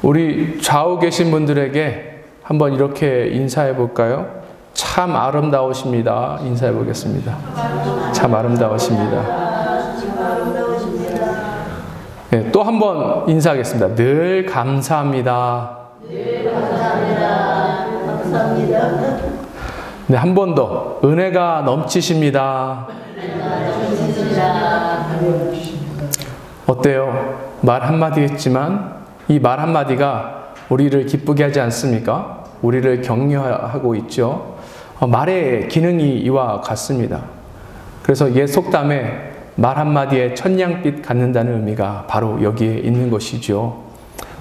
우리 좌우 계신 분들에게 한번 이렇게 인사해 볼까요? 참 아름다우십니다. 인사해 보겠습니다. 참 아름다우십니다. 네, 또 한번 인사하겠습니다. 늘 감사합니다. 늘 감사합니다. 감사합니다. 네, 한 번 더. 은혜가 넘치십니다. 어때요? 말 한마디 했지만 이 말 한마디가 우리를 기쁘게 하지 않습니까? 우리를 격려하고 있죠. 말의 기능이 이와 같습니다. 그래서 옛 속담에 말 한마디에 천냥빛 갖는다는 의미가 바로 여기에 있는 것이죠.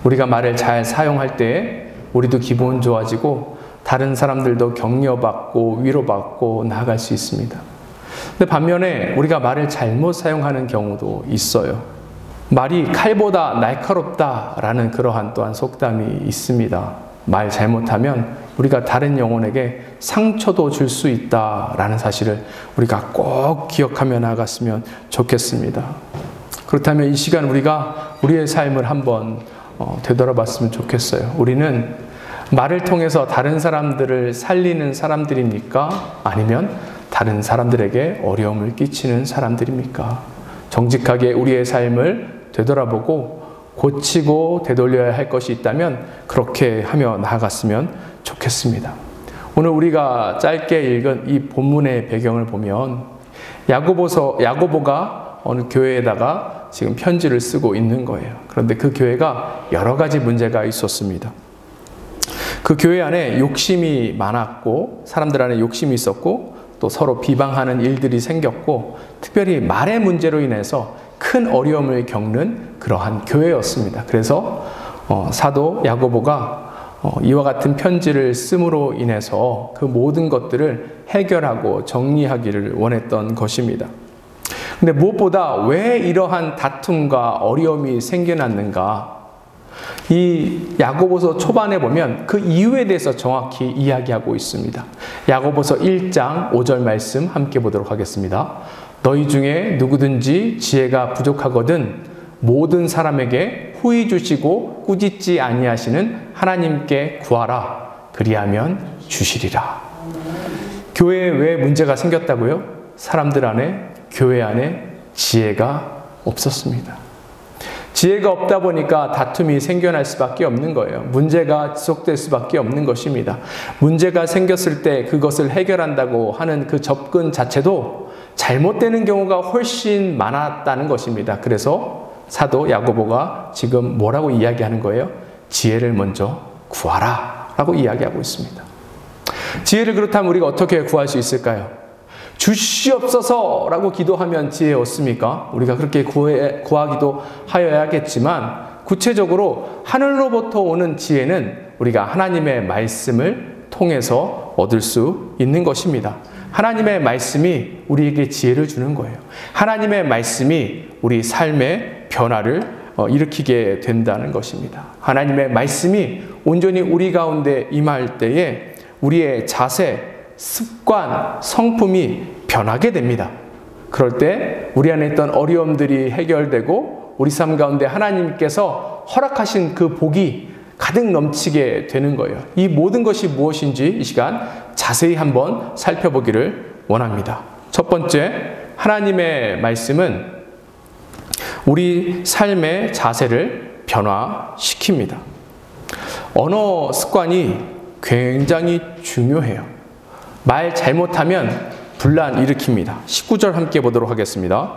우리가 말을 잘 사용할 때 우리도 기분 좋아지고 다른 사람들도 격려받고 위로받고 나아갈 수 있습니다. 근데 반면에 우리가 말을 잘못 사용하는 경우도 있어요. 말이 칼보다 날카롭다라는 그러한 또한 속담이 있습니다. 말 잘못하면 우리가 다른 영혼에게 상처도 줄 수 있다라는 사실을 우리가 꼭 기억하며 나아갔으면 좋겠습니다. 그렇다면 이 시간 우리가 우리의 삶을 한번 되돌아봤으면 좋겠어요. 우리는 말을 통해서 다른 사람들을 살리는 사람들입니까? 아니면 다른 사람들에게 어려움을 끼치는 사람들입니까? 정직하게 우리의 삶을 되돌아보고 고치고 되돌려야 할 것이 있다면 그렇게 하며 나아갔으면 좋겠습니다. 오늘 우리가 짧게 읽은 이 본문의 배경을 보면 야고보가 어느 교회에다가 지금 편지를 쓰고 있는 거예요. 그런데 그 교회가 여러 가지 문제가 있었습니다. 그 교회 안에 욕심이 많았고 사람들 안에 욕심이 있었고 또 서로 비방하는 일들이 생겼고 특별히 말의 문제로 인해서 큰 어려움을 겪는 그러한 교회였습니다. 그래서 사도 야고보가 이와 같은 편지를 씀으로 인해서 그 모든 것들을 해결하고 정리하기를 원했던 것입니다. 근데 무엇보다 왜 이러한 다툼과 어려움이 생겨났는가? 이 야고보서 초반에 보면 그 이유에 대해서 정확히 이야기하고 있습니다. 야고보서 1장 5절 말씀 함께 보도록 하겠습니다. 너희 중에 누구든지 지혜가 부족하거든 모든 사람에게 후히 주시고 꾸짖지 아니하시는 하나님께 구하라. 그리하면 주시리라. 교회에 왜 문제가 생겼다고요? 사람들 안에, 교회 안에 지혜가 없었습니다. 지혜가 없다 보니까 다툼이 생겨날 수밖에 없는 거예요. 문제가 지속될 수밖에 없는 것입니다. 문제가 생겼을 때 그것을 해결한다고 하는 그 접근 자체도 잘못되는 경우가 훨씬 많았다는 것입니다. 그래서 사도 야고보가 지금 뭐라고 이야기하는 거예요? 지혜를 먼저 구하라 라고 이야기하고 있습니다. 지혜를 그렇다면 우리가 어떻게 구할 수 있을까요? 주시옵소서 라고 기도하면 지혜 얻습니까? 우리가 그렇게 구하기도 하여야겠지만 구체적으로 하늘로부터 오는 지혜는 우리가 하나님의 말씀을 통해서 얻을 수 있는 것입니다. 하나님의 말씀이 우리에게 지혜를 주는 거예요. 하나님의 말씀이 우리 삶의 변화를 일으키게 된다는 것입니다. 하나님의 말씀이 온전히 우리 가운데 임할 때에 우리의 자세, 습관, 성품이 변하게 됩니다. 그럴 때 우리 안에 있던 어려움들이 해결되고 우리 삶 가운데 하나님께서 허락하신 그 복이 가득 넘치게 되는 거예요. 이 모든 것이 무엇인지 이 시간 자세히 한번 살펴보기를 원합니다. 첫 번째, 하나님의 말씀은 우리 삶의 자세를 변화시킵니다. 언어 습관이 굉장히 중요해요. 말 잘못하면 분란 일으킵니다. 19절 함께 보도록 하겠습니다.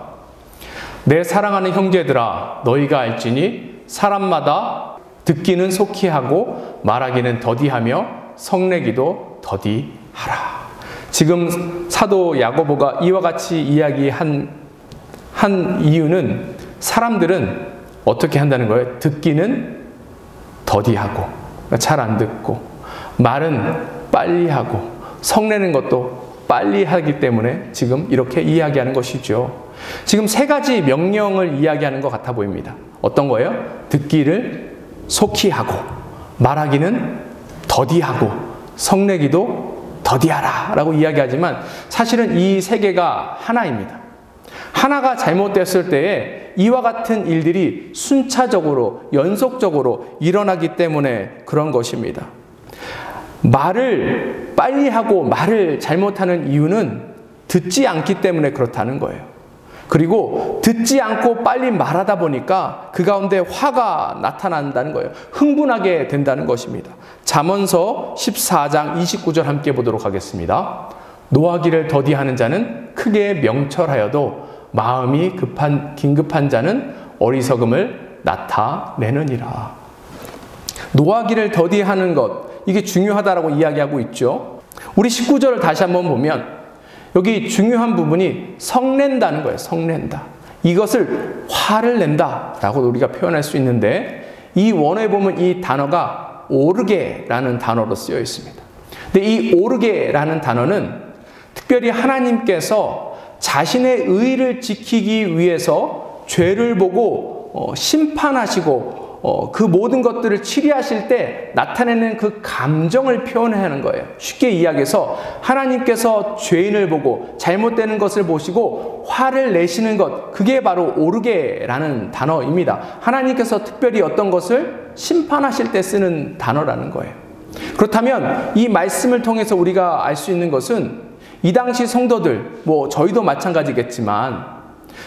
내 사랑하는 형제들아 너희가 알지니 사람마다 듣기는 속히 하고 말하기는 더디하며 성내기도 더디하라. 지금 사도 야고보가 이와 같이 이야기한 이유는 사람들은 어떻게 한다는 거예요? 듣기는 더디하고 잘 안 듣고 말은 빨리 하고 성내는 것도 빨리 하기 때문에 지금 이렇게 이야기하는 것이죠. 지금 세 가지 명령을 이야기하는 것 같아 보입니다. 어떤 거예요? 듣기를 속히 하고 말하기는 더디하고 성내기도 더디하라 라고 이야기하지만 사실은 이 세 개가 하나입니다. 하나가 잘못됐을 때에 이와 같은 일들이 순차적으로 연속적으로 일어나기 때문에 그런 것입니다. 말을 빨리 하고 말을 잘못하는 이유는 듣지 않기 때문에 그렇다는 거예요. 그리고 듣지 않고 빨리 말하다 보니까 그 가운데 화가 나타난다는 거예요. 흥분하게 된다는 것입니다. 잠언서 14장 29절 함께 보도록 하겠습니다. 노하기를 더디하는 자는 크게 명철하여도 마음이 긴급한 자는 어리석음을 나타내느니라. 노하기를 더디하는 것, 이게 중요하다라고 이야기하고 있죠. 우리 19절을 다시 한번 보면 여기 중요한 부분이 성낸다는 거예요. 성낸다. 이것을 화를 낸다라고 우리가 표현할 수 있는데, 이 원어에 보면 이 단어가 오르게라는 단어로 쓰여 있습니다. 근데 이 오르게라는 단어는 특별히 하나님께서 자신의 의를 지키기 위해서 죄를 보고 심판하시고 그 모든 것들을 치리하실 때 나타내는 그 감정을 표현하는 거예요. 쉽게 이야기해서 하나님께서 죄인을 보고 잘못되는 것을 보시고 화를 내시는 것, 그게 바로 오르게라는 단어입니다. 하나님께서 특별히 어떤 것을 심판하실 때 쓰는 단어라는 거예요. 그렇다면 이 말씀을 통해서 우리가 알 수 있는 것은 이 당시 성도들, 저희도 마찬가지겠지만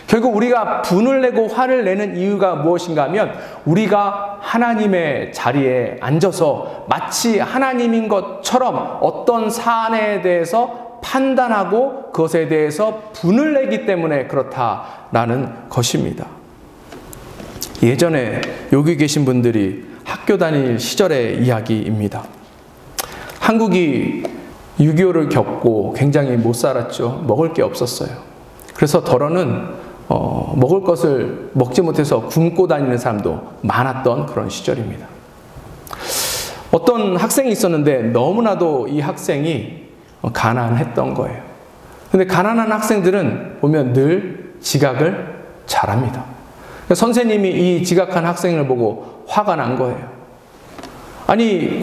결국 우리가 분을 내고 화를 내는 이유가 무엇인가 하면 우리가 하나님의 자리에 앉아서 마치 하나님인 것처럼 어떤 사안에 대해서 판단하고 그것에 대해서 분을 내기 때문에 그렇다라는 것입니다. 예전에 여기 계신 분들이 학교 다닐 시절의 이야기입니다. 한국이 6.25를 겪고 굉장히 못 살았죠. 먹을 게 없었어요. 그래서 덜어는 먹을 것을 먹지 못해서 굶고 다니는 사람도 많았던 그런 시절입니다. 어떤 학생이 있었는데 너무나도 이 학생이 가난했던 거예요. 근데 가난한 학생들은 보면 늘 지각을 잘합니다. 선생님이 이 지각한 학생을 보고 화가 난 거예요. 아니,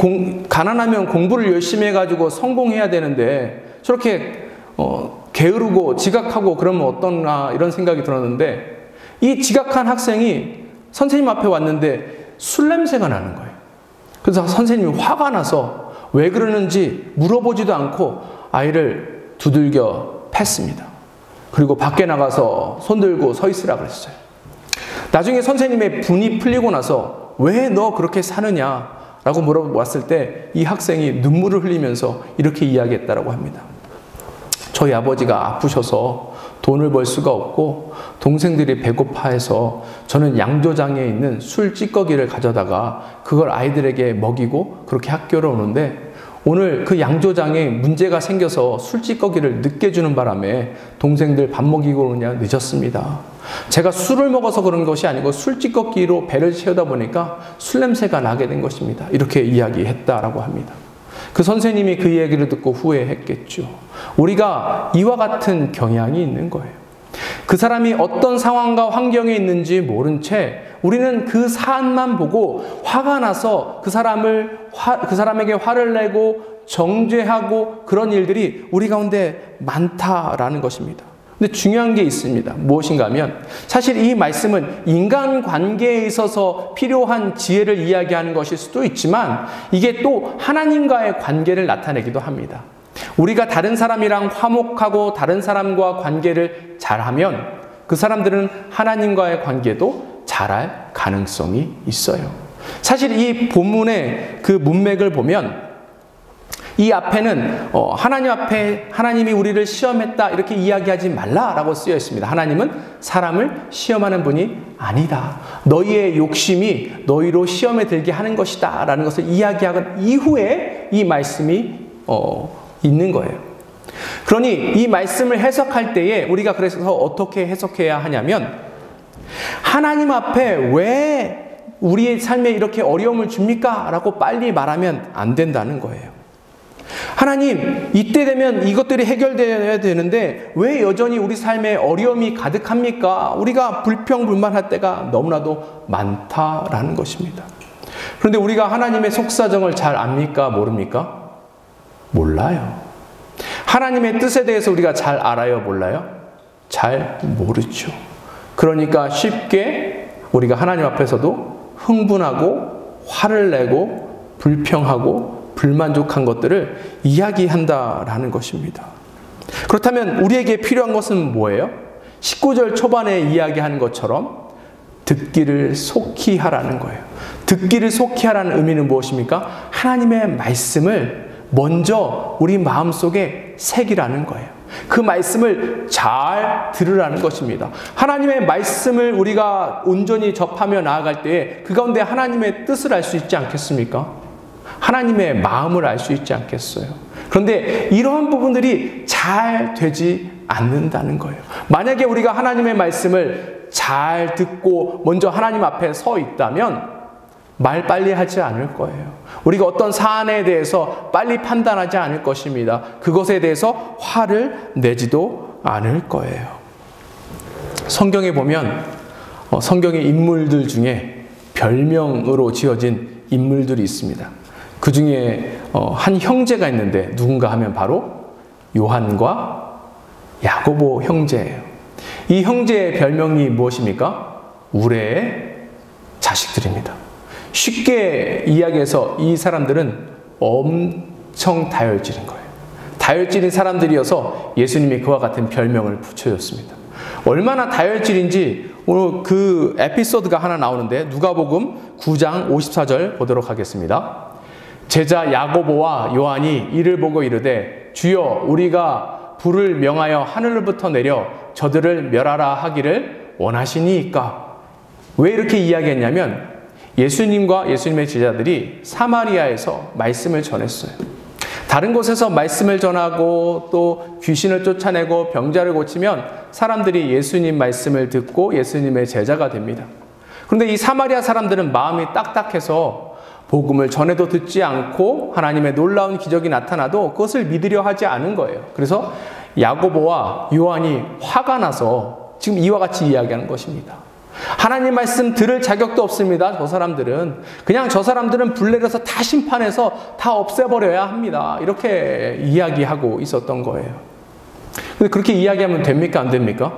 가난하면 공부를 열심히 해가지고 성공해야 되는데 저렇게 게으르고 지각하고 그러면 어떤가 이런 생각이 들었는데, 이 지각한 학생이 선생님 앞에 왔는데 술 냄새가 나는 거예요. 그래서 선생님이 화가 나서 왜 그러는지 물어보지도 않고 아이를 두들겨 팼습니다. 그리고 밖에 나가서 손 들고 서 있으라 그랬어요. 나중에 선생님의 분이 풀리고 나서 왜 너 그렇게 사느냐 라고 물어봤을 때 이 학생이 눈물을 흘리면서 이렇게 이야기했다라고 합니다. 저희 아버지가 아프셔서 돈을 벌 수가 없고 동생들이 배고파해서 저는 양조장에 있는 술 찌꺼기를 가져다가 그걸 아이들에게 먹이고 그렇게 학교를 오는데, 오늘 그 양조장에 문제가 생겨서 술 찌꺼기를 늦게 주는 바람에 동생들 밥 먹이고 오느냐 늦었습니다. 제가 술을 먹어서 그런 것이 아니고 술 찌꺼기로 배를 채우다 보니까 술 냄새가 나게 된 것입니다. 이렇게 이야기했다라고 합니다. 그 선생님이 그 얘기를 듣고 후회했겠죠. 우리가 이와 같은 경향이 있는 거예요. 그 사람이 어떤 상황과 환경에 있는지 모른 채 우리는 그 사안만 보고 화가 나서 그 사람에게 화를 내고 정죄하고 그런 일들이 우리 가운데 많다라는 것입니다. 근데 중요한 게 있습니다. 무엇인가 하면 사실 이 말씀은 인간관계에 있어서 필요한 지혜를 이야기하는 것일 수도 있지만 이게 또 하나님과의 관계를 나타내기도 합니다. 우리가 다른 사람이랑 화목하고 다른 사람과 관계를 잘하면 그 사람들은 하나님과의 관계도 잘할 가능성이 있어요. 사실 이 본문의 그 문맥을 보면 이 앞에는 하나님 앞에 하나님이 우리를 시험했다 이렇게 이야기하지 말라라고 쓰여 있습니다. 하나님은 사람을 시험하는 분이 아니다. 너희의 욕심이 너희로 시험에 들게 하는 것이다 라는 것을 이야기한 이후에 이 말씀이 있는 거예요. 그러니 이 말씀을 해석할 때에 우리가 그래서 어떻게 해석해야 하냐면, 하나님 앞에 왜 우리의 삶에 이렇게 어려움을 줍니까? 라고 빨리 말하면 안 된다는 거예요. 하나님, 이때 되면 이것들이 해결되어야 되는데 왜 여전히 우리 삶에 어려움이 가득합니까? 우리가 불평불만할 때가 너무나도 많다라는 것입니다. 그런데 우리가 하나님의 속사정을 잘 압니까? 모릅니까? 몰라요. 하나님의 뜻에 대해서 우리가 잘 알아요? 몰라요? 잘 모르죠. 그러니까 쉽게 우리가 하나님 앞에서도 흥분하고 화를 내고 불평하고 불만족한 것들을 이야기한다라는 것입니다. 그렇다면 우리에게 필요한 것은 뭐예요? 19절 초반에 이야기한 것처럼 듣기를 속히 하라는 거예요. 듣기를 속히 하라는 의미는 무엇입니까? 하나님의 말씀을 먼저 우리 마음속에 새기라는 거예요. 그 말씀을 잘 들으라는 것입니다. 하나님의 말씀을 우리가 온전히 접하며 나아갈 때에 그 가운데 하나님의 뜻을 알 수 있지 않겠습니까? 하나님의 마음을 알 수 있지 않겠어요? 그런데 이러한 부분들이 잘 되지 않는다는 거예요. 만약에 우리가 하나님의 말씀을 잘 듣고 먼저 하나님 앞에 서 있다면 말 빨리 하지 않을 거예요. 우리가 어떤 사안에 대해서 빨리 판단하지 않을 것입니다. 그것에 대해서 화를 내지도 않을 거예요. 성경에 보면 성경의 인물들 중에 별명으로 지어진 인물들이 있습니다. 그 중에 한 형제가 있는데 누군가 하면 바로 요한과 야고보 형제예요. 이 형제의 별명이 무엇입니까? 우레의 자식들입니다. 쉽게 이야기해서 이 사람들은 엄청 다혈질인 거예요. 다혈질인 사람들이어서 예수님이 그와 같은 별명을 붙여줬습니다. 얼마나 다혈질인지 오늘 그 에피소드가 하나 나오는데 누가복음 9장 54절 보도록 하겠습니다. 제자 야고보와 요한이 이를 보고 이르되 주여 우리가 불을 명하여 하늘로부터 내려 저들을 멸하라 하기를 원하시니이까. 왜 이렇게 이야기했냐면 예수님과 예수님의 제자들이 사마리아에서 말씀을 전했어요. 다른 곳에서 말씀을 전하고 또 귀신을 쫓아내고 병자를 고치면 사람들이 예수님 말씀을 듣고 예수님의 제자가 됩니다. 그런데 이 사마리아 사람들은 마음이 딱딱해서 복음을 전해도 듣지 않고 하나님의 놀라운 기적이 나타나도 그것을 믿으려 하지 않은 거예요. 그래서 야고보와 요한이 화가 나서 지금 이와 같이 이야기하는 것입니다. 하나님 말씀 들을 자격도 없습니다. 저 사람들은 그냥 저 사람들은 불내려서 다 심판해서 다 없애버려야 합니다. 이렇게 이야기하고 있었던 거예요. 근데 그렇게 이야기하면 됩니까? 안 됩니까?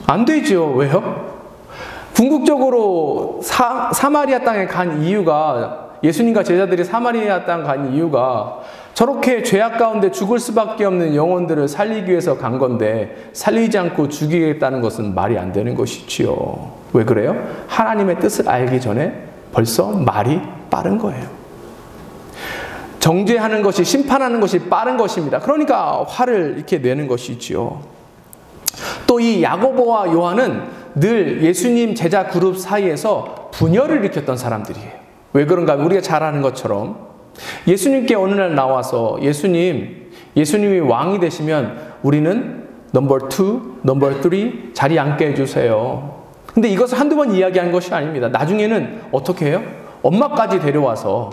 안 되죠. 왜요? 궁극적으로 사마리아 땅에 간 이유가, 예수님과 제자들이 사마리아 땅 간 이유가 저렇게 죄악 가운데 죽을 수밖에 없는 영혼들을 살리기 위해서 간 건데 살리지 않고 죽이겠다는 것은 말이 안 되는 것이지요. 왜 그래요? 하나님의 뜻을 알기 전에 벌써 말이 빠른 거예요. 정죄하는 것이, 심판하는 것이 빠른 것입니다. 그러니까 화를 이렇게 내는 것이지요. 또 이 야고보와 요한은 늘 예수님 제자 그룹 사이에서 분열을 일으켰던 사람들이에요. 왜 그런가 하면 우리가 잘 아는 것처럼 예수님께 어느 날 나와서 예수님이 왕이 되시면 우리는 넘버 2, 넘버 3 자리 앉게 해주세요. 근데 이것을 한두 번 이야기한 것이 아닙니다. 나중에는 어떻게 해요? 엄마까지 데려와서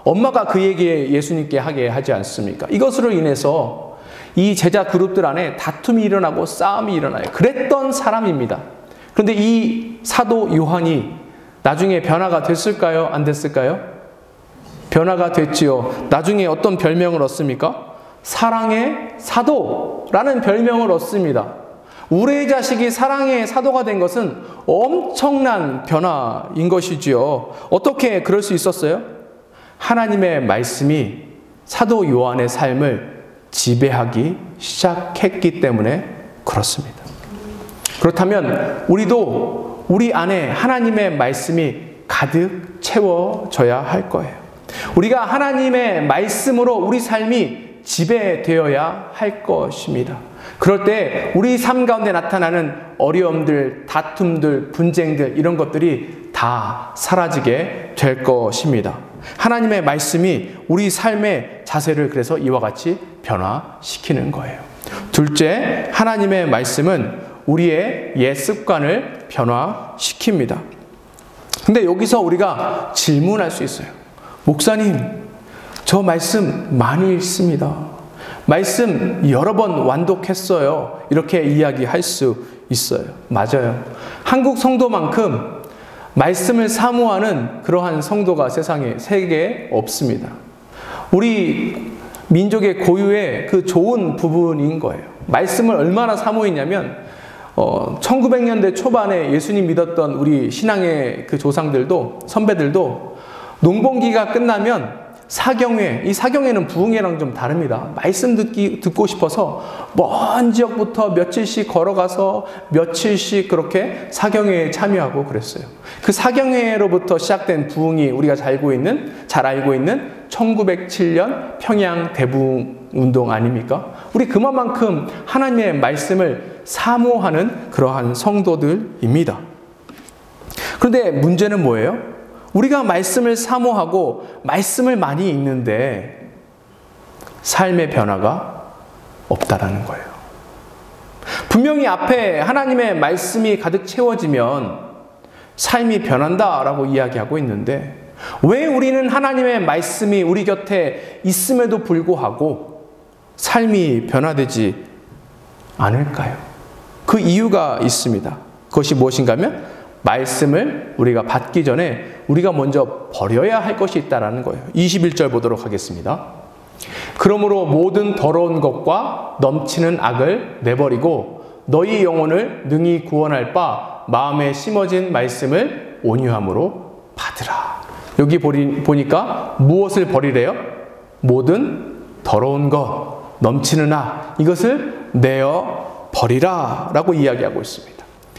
엄마가 그 얘기에 예수님께 하게 하지 않습니까? 이것으로 인해서 이 제자 그룹들 안에 다툼이 일어나고 싸움이 일어나요. 그랬던 사람입니다. 그런데 이 사도 요한이 나중에 변화가 됐을까요? 안 됐을까요? 변화가 됐지요. 나중에 어떤 별명을 얻습니까? 사랑의 사도라는 별명을 얻습니다. 우레의 자식이 사랑의 사도가 된 것은 엄청난 변화인 것이지요. 어떻게 그럴 수 있었어요? 하나님의 말씀이 사도 요한의 삶을 지배하기 시작했기 때문에 그렇습니다. 그렇다면 우리도 우리 안에 하나님의 말씀이 가득 채워져야 할 거예요. 우리가 하나님의 말씀으로 우리 삶이 지배되어야 할 것입니다. 그럴 때 우리 삶 가운데 나타나는 어려움들, 다툼들, 분쟁들 이런 것들이 다 사라지게 될 것입니다. 하나님의 말씀이 우리 삶의 자세를 그래서 이와 같이 변화시키는 거예요. 둘째, 하나님의 말씀은 우리의 옛 습관을 변화시킵니다. 근데 여기서 우리가 질문할 수 있어요. 목사님, 저 말씀 많이 읽습니다. 말씀 여러 번 완독했어요. 이렇게 이야기할 수 있어요. 맞아요. 한국 성도만큼 말씀을 사모하는 그러한 성도가 세상에 세계에 없습니다. 우리 민족의 고유의 그 좋은 부분인 거예요. 말씀을 얼마나 사모했냐면 1900년대 초반에 예수님 믿었던 우리 신앙의 그 조상들도, 선배들도 농번기가 끝나면 사경회, 이 사경회는 부흥회랑 좀 다릅니다. 말씀 듣고 싶어서 먼 지역부터 며칠씩 걸어가서 며칠씩 그렇게 사경회에 참여하고 그랬어요. 그 사경회로부터 시작된 부흥이 우리가 잘 알고 있는 1907년 평양 대부흥 운동 아닙니까? 우리 그만큼 하나님의 말씀을 사모하는 그러한 성도들입니다. 그런데 문제는 뭐예요? 우리가 말씀을 사모하고 말씀을 많이 읽는데 삶의 변화가 없다라는 거예요. 분명히 앞에 하나님의 말씀이 가득 채워지면 삶이 변한다라고 이야기하고 있는데 왜 우리는 하나님의 말씀이 우리 곁에 있음에도 불구하고 삶이 변화되지 않을까요? 그 이유가 있습니다. 그것이 무엇인가 하면 말씀을 우리가 받기 전에 우리가 먼저 버려야 할 것이 있다는 거예요. 21절 보도록 하겠습니다. 그러므로 모든 더러운 것과 넘치는 악을 내버리고 너희 영혼을 능히 구원할 바 마음에 심어진 말씀을 온유함으로 받으라. 여기 보니까 무엇을 버리래요? 모든 더러운 것, 넘치는 악, 이것을 내어 버리라 라고 이야기하고 있습니다.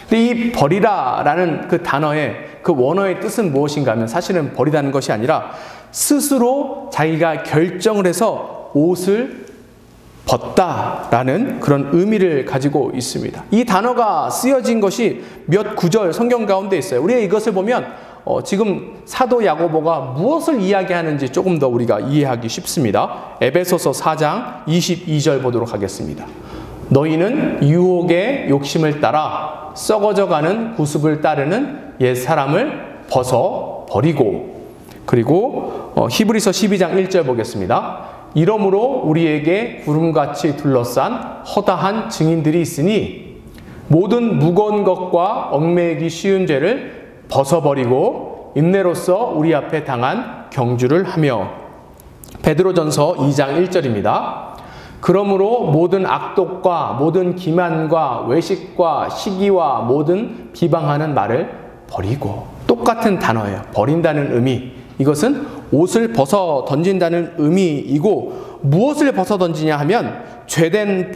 근데 이 버리라라는 그 단어의 그 원어의 뜻은 무엇인가 하면 사실은 버리다는 것이 아니라 스스로 자기가 결정을 해서 옷을 벗다라는 그런 의미를 가지고 있습니다. 이 단어가 쓰여진 것이 몇 구절 성경 가운데 있어요. 우리가 이것을 보면 지금 사도 야고보가 무엇을 이야기하는지 조금 더 우리가 이해하기 쉽습니다. 에베소서 4장 22절 보도록 하겠습니다. 너희는 유혹의 욕심을 따라 썩어져가는 구습을 따르는 옛사람을 벗어버리고, 그리고 히브리서 12장 1절 보겠습니다. 이러므로 우리에게 구름같이 둘러싼 허다한 증인들이 있으니 모든 무거운 것과 얽매이기 쉬운 죄를 벗어버리고 인내로써 우리 앞에 당한 경주를 하며. 베드로전서 2장 1절입니다. 그러므로 모든 악독과 모든 기만과 외식과 시기와 모든 비방하는 말을 버리고. 똑같은 단어예요. 버린다는 의미. 이것은 옷을 벗어 던진다는 의미이고, 무엇을 벗어 던지냐 하면 죄된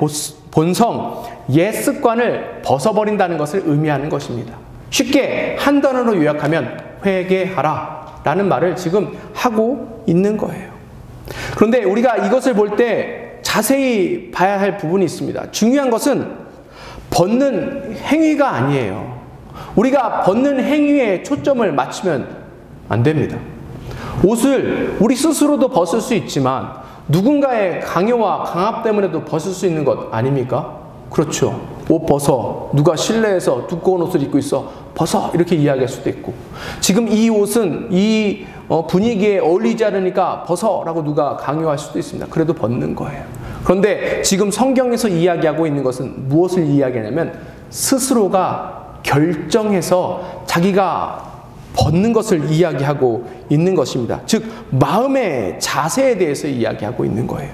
본성, 옛 습관을 벗어버린다는 것을 의미하는 것입니다. 쉽게 한 단어로 요약하면 회개하라 라는 말을 지금 하고 있는 거예요. 그런데 우리가 이것을 볼 때 자세히 봐야 할 부분이 있습니다. 중요한 것은 벗는 행위가 아니에요. 우리가 벗는 행위에 초점을 맞추면 안 됩니다. 옷을 우리 스스로도 벗을 수 있지만 누군가의 강요와 강압 때문에도 벗을 수 있는 것 아닙니까? 그렇죠. 옷 벗어. 누가 실내에서 두꺼운 옷을 입고 있어. 벗어. 이렇게 이야기할 수도 있고, 지금 이 옷은 이 분위기에 어울리지 않으니까 벗어 라고 누가 강요할 수도 있습니다. 그래도 벗는 거예요. 그런데 지금 성경에서 이야기하고 있는 것은 무엇을 이야기하냐면 스스로가 결정해서 자기가 벗는 것을 이야기하고 있는 것입니다. 즉 마음의 자세에 대해서 이야기하고 있는 거예요.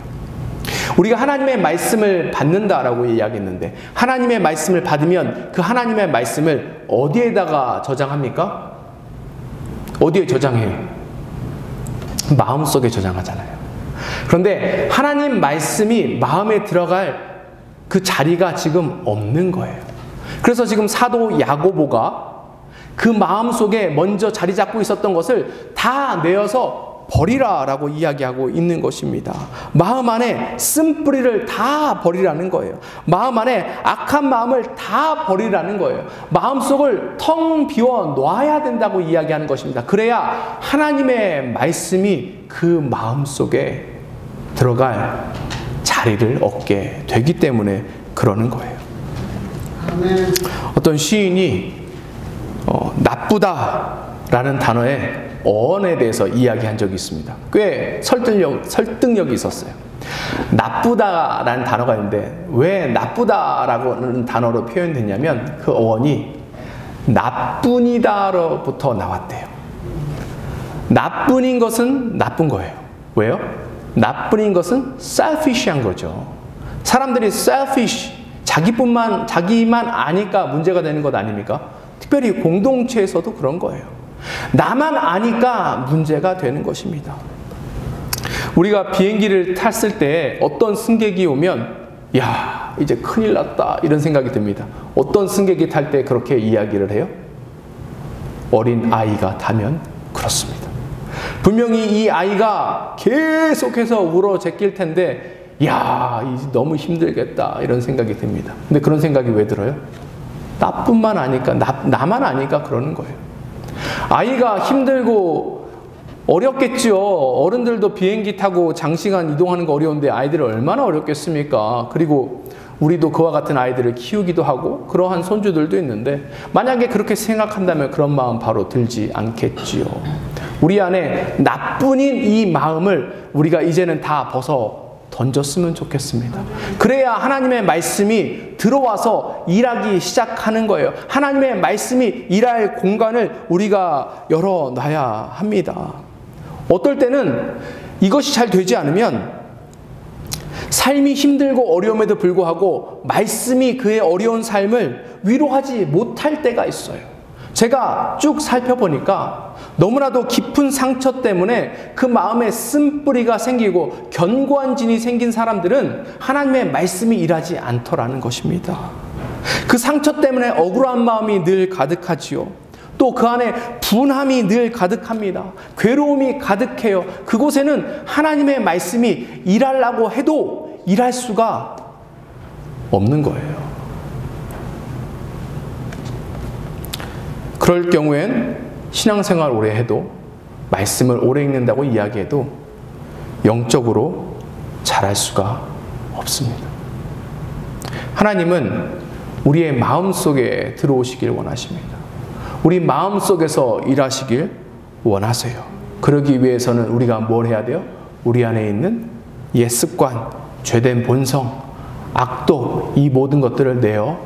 우리가 하나님의 말씀을 받는다라고 이야기했는데, 하나님의 말씀을 받으면 그 하나님의 말씀을 어디에다가 저장합니까? 어디에 저장해요? 마음속에 저장하잖아요. 그런데 하나님 말씀이 마음에 들어갈 그 자리가 지금 없는 거예요. 그래서 지금 사도 야고보가 그 마음속에 먼저 자리 잡고 있었던 것을 다 내어서 버리라 라고 이야기하고 있는 것입니다. 마음 안에 쓴뿌리를 다 버리라는 거예요. 마음 안에 악한 마음을 다 버리라는 거예요. 마음속을 텅 비워 놔야 된다고 이야기하는 것입니다. 그래야 하나님의 말씀이 그 마음속에 들어갈 자리를 얻게 되기 때문에 그러는 거예요. 어떤 시인이 나쁘다라는 단어의 어원에 대해서 이야기한 적이 있습니다. 꽤 설득력이 있었어요. 나쁘다라는 단어가 있는데 왜 나쁘다라는 단어로 표현됐냐면 그 어원이 나뿐이다로부터 나왔대요. 나뿐인 것은 나쁜 거예요. 왜요? 나뿐인 것은 selfish한 거죠. 사람들이 selfish, 자기만 아니까 문제가 되는 것 아닙니까? 특별히 공동체에서도 그런 거예요. 나만 아니까 문제가 되는 것입니다. 우리가 비행기를 탔을 때 어떤 승객이 오면 야, 이제 큰일 났다 이런 생각이 듭니다. 어떤 승객이 탈 때 그렇게 이야기를 해요? 어린 아이가 타면 그렇습니다. 분명히 이 아이가 계속해서 울어 제낄 텐데 야, 이제 너무 힘들겠다 이런 생각이 듭니다. 근데 그런 생각이 왜 들어요? 나뿐만 아니까, 나만 아니까 그러는 거예요. 아이가 힘들고 어렵겠죠. 어른들도 비행기 타고 장시간 이동하는 거 어려운데 아이들은 얼마나 어렵겠습니까? 그리고 우리도 그와 같은 아이들을 키우기도 하고 그러한 손주들도 있는데 만약에 그렇게 생각한다면 그런 마음 바로 들지 않겠지요. 우리 안에 나뿐인 이 마음을 우리가 이제는 다 벗어 던졌으면 좋겠습니다. 그래야 하나님의 말씀이 들어와서 일하기 시작하는 거예요. 하나님의 말씀이 일할 공간을 우리가 열어놔야 합니다. 어떨 때는 이것이 잘 되지 않으면 삶이 힘들고 어려움에도 불구하고 말씀이 그의 어려운 삶을 위로하지 못할 때가 있어요. 제가 쭉 살펴보니까 너무나도 깊은 상처 때문에 그 마음에 쓴뿌리가 생기고 견고한 진이 생긴 사람들은 하나님의 말씀이 일하지 않더라는 것입니다. 그 상처 때문에 억울한 마음이 늘 가득하지요. 또 그 안에 분함이 늘 가득합니다. 괴로움이 가득해요. 그곳에는 하나님의 말씀이 일하려고 해도 일할 수가 없는 거예요. 그럴 경우엔 신앙생활 오래 해도 말씀을 오래 읽는다고 이야기해도 영적으로 잘할 수가 없습니다. 하나님은 우리의 마음속에 들어오시길 원하십니다. 우리 마음속에서 일하시길 원하세요. 그러기 위해서는 우리가 뭘 해야 돼요? 우리 안에 있는 옛 습관, 죄된 본성, 악독, 이 모든 것들을 내어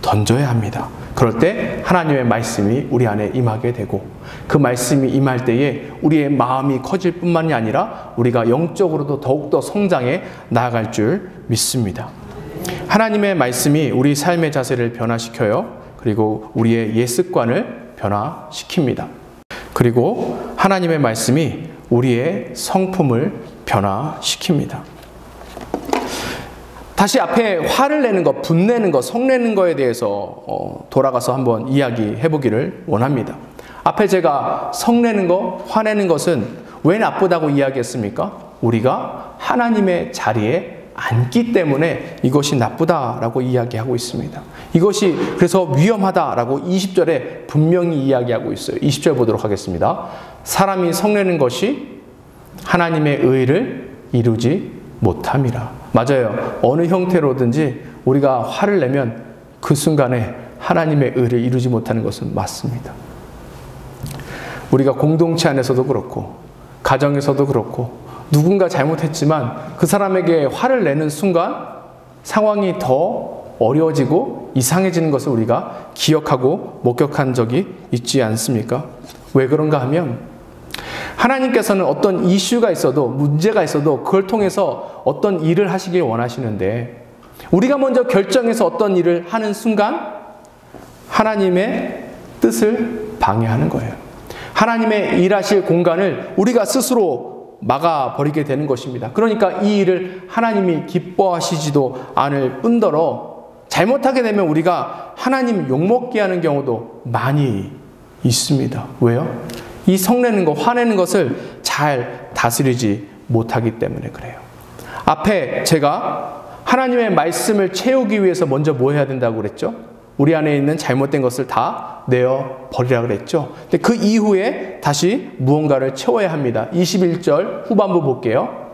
던져야 합니다. 그럴 때 하나님의 말씀이 우리 안에 임하게 되고 그 말씀이 임할 때에 우리의 마음이 커질 뿐만이 아니라 우리가 영적으로도 더욱더 성장해 나아갈 줄 믿습니다. 하나님의 말씀이 우리 삶의 자세를 변화시켜요. 그리고 우리의 옛 습관을 변화시킵니다. 그리고 하나님의 말씀이 우리의 성품을 변화시킵니다. 다시 앞에 화를 내는 것, 분내는 것, 성내는 것에 대해서 돌아가서 한번 이야기해 보기를 원합니다. 앞에 제가 성내는 것, 화내는 것은 왜 나쁘다고 이야기했습니까? 우리가 하나님의 자리에 앉기 때문에 이것이 나쁘다라고 이야기하고 있습니다. 이것이 그래서 위험하다라고 20절에 분명히 이야기하고 있어요. 20절 보도록 하겠습니다. 사람이 성내는 것이 하나님의 의를 이루지 못함이라. 맞아요. 어느 형태로든지 우리가 화를 내면 그 순간에 하나님의 의를 이루지 못하는 것은 맞습니다. 우리가 공동체 안에서도 그렇고 가정에서도 그렇고 누군가 잘못했지만 그 사람에게 화를 내는 순간 상황이 더 어려워지고 이상해지는 것을 우리가 기억하고 목격한 적이 있지 않습니까? 왜 그런가 하면 하나님께서는 어떤 이슈가 있어도 문제가 있어도 그걸 통해서 어떤 일을 하시길 원하시는데 우리가 먼저 결정해서 어떤 일을 하는 순간 하나님의 뜻을 방해하는 거예요. 하나님의 일하실 공간을 우리가 스스로 막아버리게 되는 것입니다. 그러니까 이 일을 하나님이 기뻐하시지도 않을 뿐더러 잘못하게 되면 우리가 하나님 욕먹게 하는 경우도 많이 있습니다. 왜요? 이 성내는 것, 화내는 것을 잘 다스리지 못하기 때문에 그래요. 앞에 제가 하나님의 말씀을 채우기 위해서 먼저 뭐 해야 된다고 그랬죠? 우리 안에 있는 잘못된 것을 다 내어 버리라 그랬죠. 근데 그 이후에 다시 무언가를 채워야 합니다. 21절 후반부 볼게요.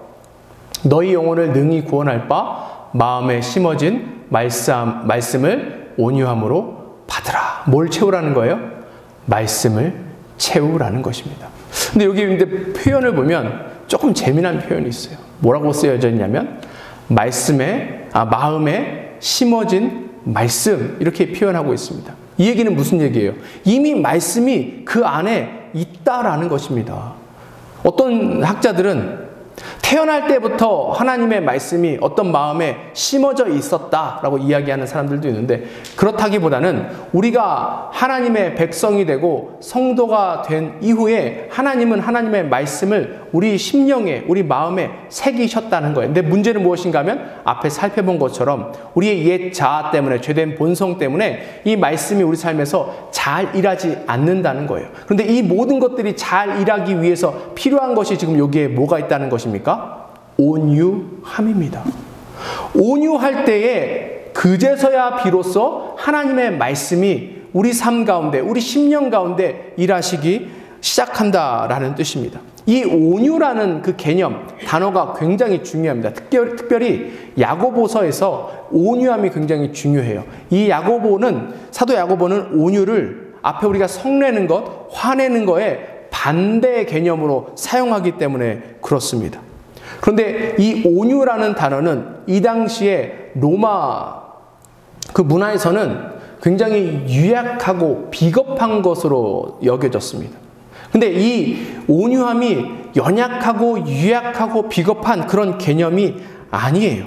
너희 영혼을 능히 구원할 바 마음에 심어진 말씀을 온유함으로 받으라. 뭘 채우라는 거예요? 말씀을 채우라는 것입니다. 근데 여기 근데 표현을 보면 조금 재미난 표현이 있어요. 뭐라고 쓰여져 있냐면 마음에 심어진 말씀 이렇게 표현하고 있습니다. 이 얘기는 무슨 얘기예요? 이미 말씀이 그 안에 있다라는 것입니다. 어떤 학자들은 태어날 때부터 하나님의 말씀이 어떤 마음에 심어져 있었다라고 이야기하는 사람들도 있는데, 그렇다기보다는 우리가 하나님의 백성이 되고 성도가 된 이후에 하나님은 하나님의 말씀을 우리 심령에, 우리 마음에 새기셨다는 거예요. 근데 문제는 무엇인가 하면 앞에 살펴본 것처럼 우리의 옛 자아 때문에, 죄된 본성 때문에 이 말씀이 우리 삶에서 잘 일하지 않는다는 거예요. 그런데 이 모든 것들이 잘 일하기 위해서 필요한 것이 지금 여기에 뭐가 있다는 것입니까? 온유함입니다. 온유할 때에 그제서야 비로소 하나님의 말씀이 우리 삶 가운데, 우리 심령 가운데 일하시기 시작한다라는 뜻입니다. 이 온유라는 그 개념, 단어가 굉장히 중요합니다. 특별히 야고보서에서 온유함이 굉장히 중요해요. 이 사도 야고보는 온유를 앞에 우리가 성내는 것, 화내는 거에 반대 개념으로 사용하기 때문에 그렇습니다. 그런데 이 온유라는 단어는 이 당시에 로마 그 문화에서는 굉장히 유약하고 비겁한 것으로 여겨졌습니다. 근데 이 온유함이 연약하고 유약하고 비겁한 그런 개념이 아니에요.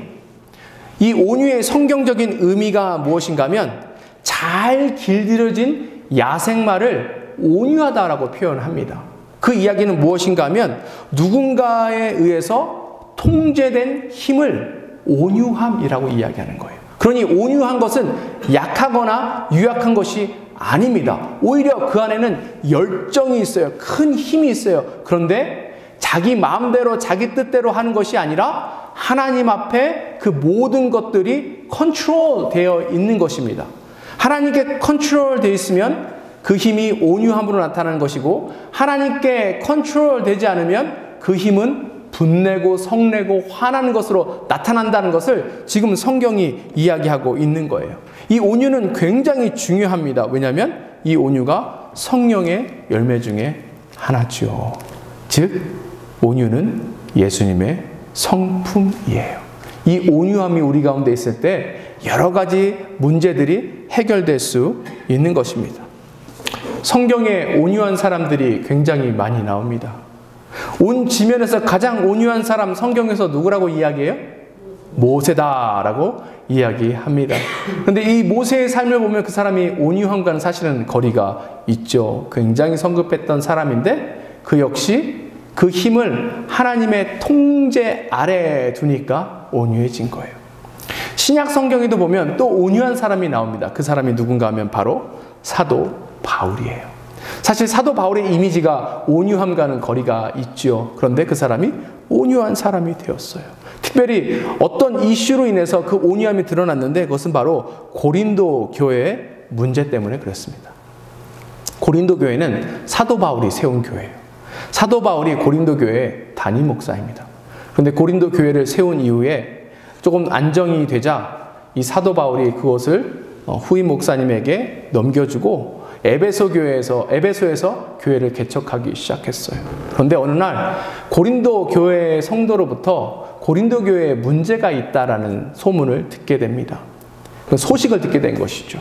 이 온유의 성경적인 의미가 무엇인가 하면 잘 길들여진 야생마를 온유하다라고 표현합니다. 그 이야기는 무엇인가 하면 누군가에 의해서 통제된 힘을 온유함이라고 이야기하는 거예요. 그러니 온유한 것은 약하거나 유약한 것이 아닙니다. 오히려 그 안에는 열정이 있어요. 큰 힘이 있어요. 그런데 자기 마음대로 자기 뜻대로 하는 것이 아니라 하나님 앞에 그 모든 것들이 컨트롤 되어 있는 것입니다. 하나님께 컨트롤 되어 있으면 그 힘이 온유함으로 나타나는 것이고, 하나님께 컨트롤 되지 않으면 그 힘은 분내고 성내고 화나는 것으로 나타난다는 것을 지금 성경이 이야기하고 있는 거예요. 이 온유는 굉장히 중요합니다. 왜냐하면 이 온유가 성령의 열매 중에 하나죠. 즉 온유는 예수님의 성품이에요. 이 온유함이 우리 가운데 있을 때 여러 가지 문제들이 해결될 수 있는 것입니다. 성경에 온유한 사람들이 굉장히 많이 나옵니다. 온 지면에서 가장 온유한 사람 성경에서 누구라고 이야기해요? 모세다라고 이야기합니다. 그런데 이 모세의 삶을 보면 그 사람이 온유함과는 사실은 거리가 있죠. 굉장히 성급했던 사람인데 그 역시 그 힘을 하나님의 통제 아래에 두니까 온유해진 거예요. 신약 성경에도 보면 또 온유한 사람이 나옵니다. 그 사람이 누군가 하면 바로 사도 바울이에요. 사실 사도 바울의 이미지가 온유함과는 거리가 있죠. 그런데 그 사람이 온유한 사람이 되었어요. 특별히 어떤 이슈로 인해서 그 온유함이 드러났는데 그것은 바로 고린도 교회의 문제 때문에 그렇습니다. 고린도 교회는 사도 바울이 세운 교회예요. 사도 바울이 고린도 교회의 담임 목사입니다. 그런데 고린도 교회를 세운 이후에 조금 안정이 되자 이 사도 바울이 그것을 후임 목사님에게 넘겨주고 에베소에서 교회를 개척하기 시작했어요. 그런데 어느 날 고린도 교회 성도로부터 고린도 교회에 문제가 있다라는 소문을 듣게 됩니다. 소식을 듣게 된 것이죠.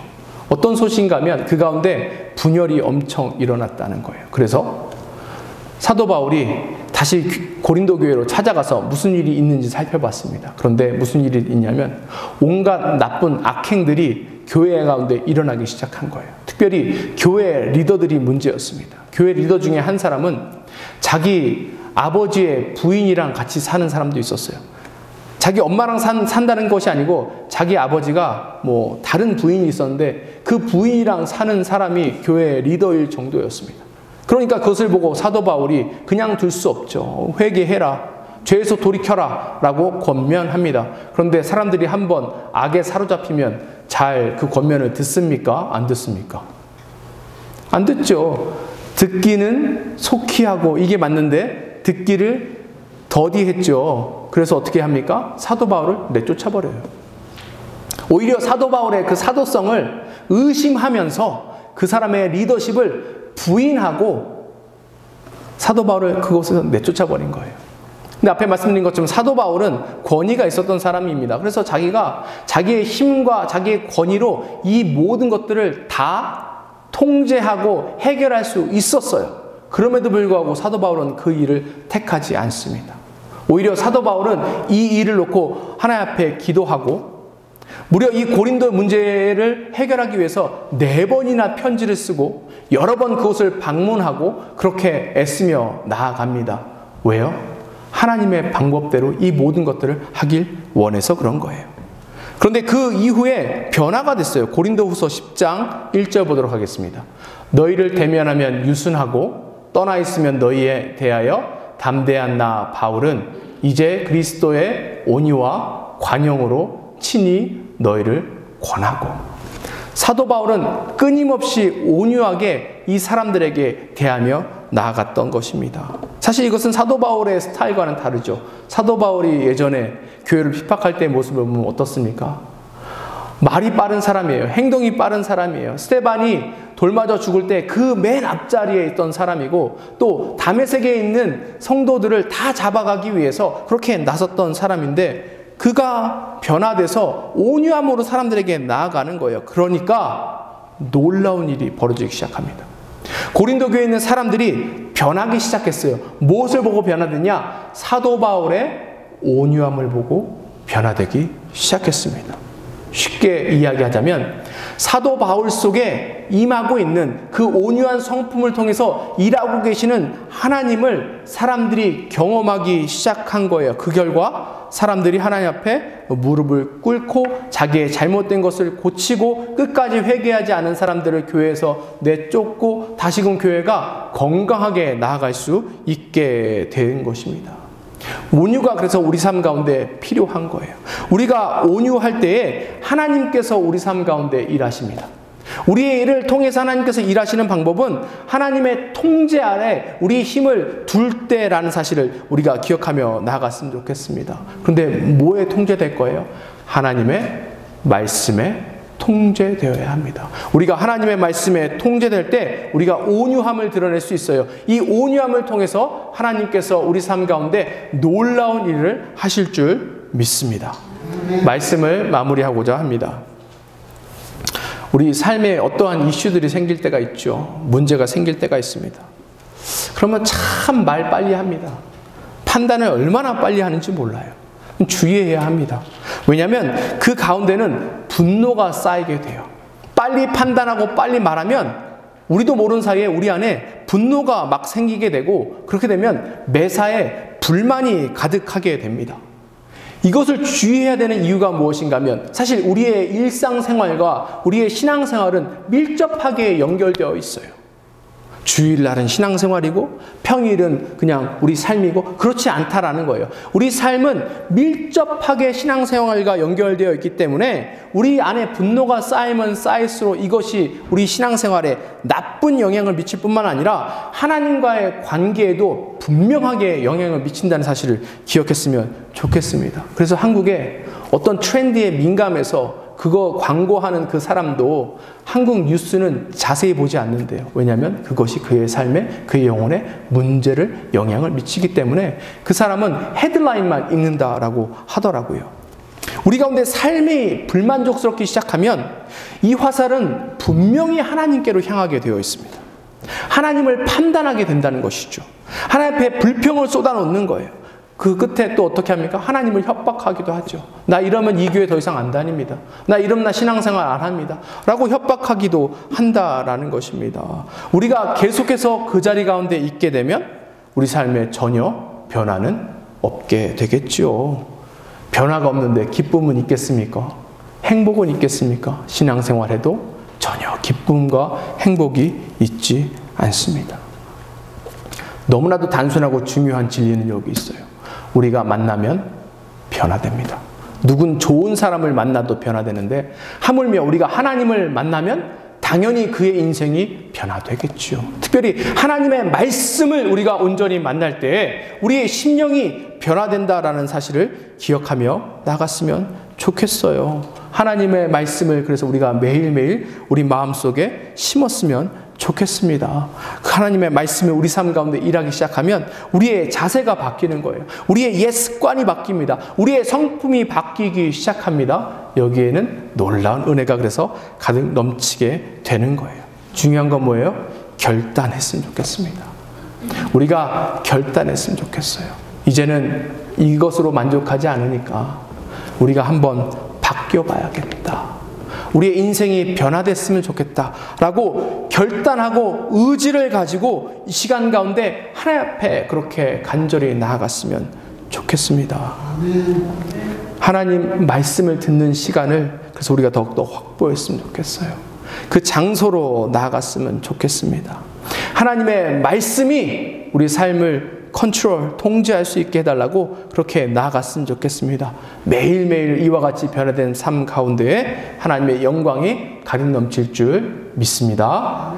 어떤 소식인가 하면 그 가운데 분열이 엄청 일어났다는 거예요. 그래서 사도 바울이 다시 고린도 교회로 찾아가서 무슨 일이 있는지 살펴봤습니다. 그런데 무슨 일이 있냐면 온갖 나쁜 악행들이 교회 가운데 일어나기 시작한 거예요. 특별히 교회 리더들이 문제였습니다. 교회 리더 중에 한 사람은 자기 아버지의 부인이랑 같이 사는 사람도 있었어요. 자기 엄마랑 산다는 것이 아니고 자기 아버지가 뭐 다른 부인이 있었는데 그 부인이랑 사는 사람이 교회 리더일 정도였습니다. 그러니까 그것을 보고 사도 바울이 그냥 둘 수 없죠. 회개해라. 죄에서 돌이켜라 라고 권면합니다. 그런데 사람들이 한번 악에 사로잡히면 잘 그 권면을 듣습니까? 안 듣습니까? 안 듣죠. 듣기는 속히 하고 이게 맞는데 듣기를 더디했죠. 그래서 어떻게 합니까? 사도 바울을 내쫓아버려요. 오히려 사도 바울의 그 사도성을 의심하면서 그 사람의 리더십을 부인하고 사도 바울을 그곳에서 내쫓아버린 거예요. 근데 앞에 말씀드린 것처럼 사도 바울은 권위가 있었던 사람입니다. 그래서 자기가 자기의 힘과 자기의 권위로 이 모든 것들을 다 통제하고 해결할 수 있었어요. 그럼에도 불구하고 사도 바울은 그 일을 택하지 않습니다. 오히려 사도 바울은 이 일을 놓고 하나님 앞에 기도하고 무려 이 고린도 문제를 해결하기 위해서 4번이나 편지를 쓰고 여러 번 그곳을 방문하고 그렇게 애쓰며 나아갑니다. 왜요? 하나님의 방법대로 이 모든 것들을 하길 원해서 그런 거예요. 그런데 그 이후에 변화가 됐어요. 고린도후서 10장 1절 보도록 하겠습니다. 너희를 대면하면 유순하고 떠나 있으면 너희에 대하여 담대한 나 바울은 이제 그리스도의 온유와 관용으로 친히 너희를 권하고. 사도 바울은 끊임없이 온유하게 이 사람들에게 대하며 나아갔던 것입니다. 사실 이것은 사도 바울의 스타일과는 다르죠. 사도 바울이 예전에 교회를 핍박할 때의 모습을 보면 어떻습니까? 말이 빠른 사람이에요. 행동이 빠른 사람이에요. 스데반이 돌 맞아 죽을 때 그 맨 앞자리에 있던 사람이고 또 다메섹에 있는 성도들을 다 잡아가기 위해서 그렇게 나섰던 사람인데 그가 변화돼서 온유함으로 사람들에게 나아가는 거예요. 그러니까 놀라운 일이 벌어지기 시작합니다. 고린도 교회에 있는 사람들이 변하기 시작했어요. 무엇을 보고 변화됐냐? 사도 바울의 온유함을 보고 변화되기 시작했습니다. 쉽게 이야기하자면 사도 바울 속에 임하고 있는 그 온유한 성품을 통해서 일하고 계시는 하나님을 사람들이 경험하기 시작한 거예요. 그 결과 사람들이 하나님 앞에 무릎을 꿇고 자기의 잘못된 것을 고치고 끝까지 회개하지 않은 사람들을 교회에서 내쫓고 다시금 교회가 건강하게 나아갈 수 있게 된 것입니다. 온유가 그래서 우리 삶 가운데 필요한 거예요. 우리가 온유할 때에 하나님께서 우리 삶 가운데 일하십니다. 우리의 일을 통해서 하나님께서 일하시는 방법은 하나님의 통제 아래 우리의 힘을 둘 때라는 사실을 우리가 기억하며 나아갔으면 좋겠습니다. 그런데 뭐에 통제될 거예요? 하나님의 말씀에 통제되어야 합니다. 우리가 하나님의 말씀에 통제될 때 우리가 온유함을 드러낼 수 있어요. 이 온유함을 통해서 하나님께서 우리 삶 가운데 놀라운 일을 하실 줄 믿습니다. 말씀을 마무리하고자 합니다. 우리 삶에 어떠한 이슈들이 생길 때가 있죠. 문제가 생길 때가 있습니다. 그러면 참 말 빨리 합니다. 판단을 얼마나 빨리 하는지 몰라요. 주의해야 합니다. 왜냐하면 그 가운데는 분노가 쌓이게 돼요. 빨리 판단하고 빨리 말하면 우리도 모르는 사이에 우리 안에 분노가 막 생기게 되고 그렇게 되면 매사에 불만이 가득하게 됩니다. 이것을 주의해야 되는 이유가 무엇인가 하면 사실 우리의 일상생활과 우리의 신앙생활은 밀접하게 연결되어 있어요. 주일날은 신앙생활이고 평일은 그냥 우리 삶이고 그렇지 않다라는 거예요. 우리 삶은 밀접하게 신앙생활과 연결되어 있기 때문에 우리 안에 분노가 쌓이면 쌓일수록 이것이 우리 신앙생활에 나쁜 영향을 미칠 뿐만 아니라 하나님과의 관계에도 분명하게 영향을 미친다는 사실을 기억했으면 좋겠습니다. 그래서 한국에 어떤 트렌드에 민감해서 그거 광고하는 그 사람도 한국 뉴스는 자세히 보지 않는데요. 왜냐하면 그것이 그의 삶에, 그의 영혼에 문제를, 영향을 미치기 때문에 그 사람은 헤드라인만 읽는다라고 하더라고요. 우리 가운데 삶이 불만족스럽기 시작하면 이 화살은 분명히 하나님께로 향하게 되어 있습니다. 하나님을 판단하게 된다는 것이죠. 하나님 앞에 불평을 쏟아놓는 거예요. 그 끝에 또 어떻게 합니까? 하나님을 협박하기도 하죠. 나 이러면 이 교회 더 이상 안 다닙니다. 나 이러면 나 신앙생활 안 합니다. 라고 협박하기도 한다라는 것입니다. 우리가 계속해서 그 자리 가운데 있게 되면 우리 삶에 전혀 변화는 없게 되겠죠. 변화가 없는데 기쁨은 있겠습니까? 행복은 있겠습니까? 신앙생활에도 전혀 기쁨과 행복이 있지 않습니다. 너무나도 단순하고 중요한 진리는 여기 있어요. 우리가 만나면 변화됩니다. 누군 좋은 사람을 만나도 변화되는데 하물며 우리가 하나님을 만나면 당연히 그의 인생이 변화되겠죠. 특별히 하나님의 말씀을 우리가 온전히 만날 때 우리의 심령이 변화된다라는 사실을 기억하며 나갔으면 좋겠어요. 하나님의 말씀을 그래서 우리가 매일매일 우리 마음속에 심었으면 좋겠습니다. 하나님의 말씀이 우리 삶 가운데 일하기 시작하면 우리의 자세가 바뀌는 거예요. 우리의 옛 습관이 바뀝니다. 우리의 성품이 바뀌기 시작합니다. 여기에는 놀라운 은혜가 그래서 가득 넘치게 되는 거예요. 중요한 건 뭐예요? 결단했으면 좋겠습니다. 우리가 결단했으면 좋겠어요. 이제는 이것으로 만족하지 않으니까 우리가 한번 바뀌어 봐야겠다. 우리의 인생이 변화됐으면 좋겠다라고 결단하고 의지를 가지고 이 시간 가운데 하나님 앞에 그렇게 간절히 나아갔으면 좋겠습니다. 하나님 말씀을 듣는 시간을 그래서 우리가 더욱더 확보했으면 좋겠어요. 그 장소로 나아갔으면 좋겠습니다. 하나님의 말씀이 우리 삶을 통제할 수 있게 해달라고 그렇게 나아갔으면 좋겠습니다. 매일매일 이와 같이 변화된 삶 가운데에 하나님의 영광이 가득 넘칠 줄 믿습니다.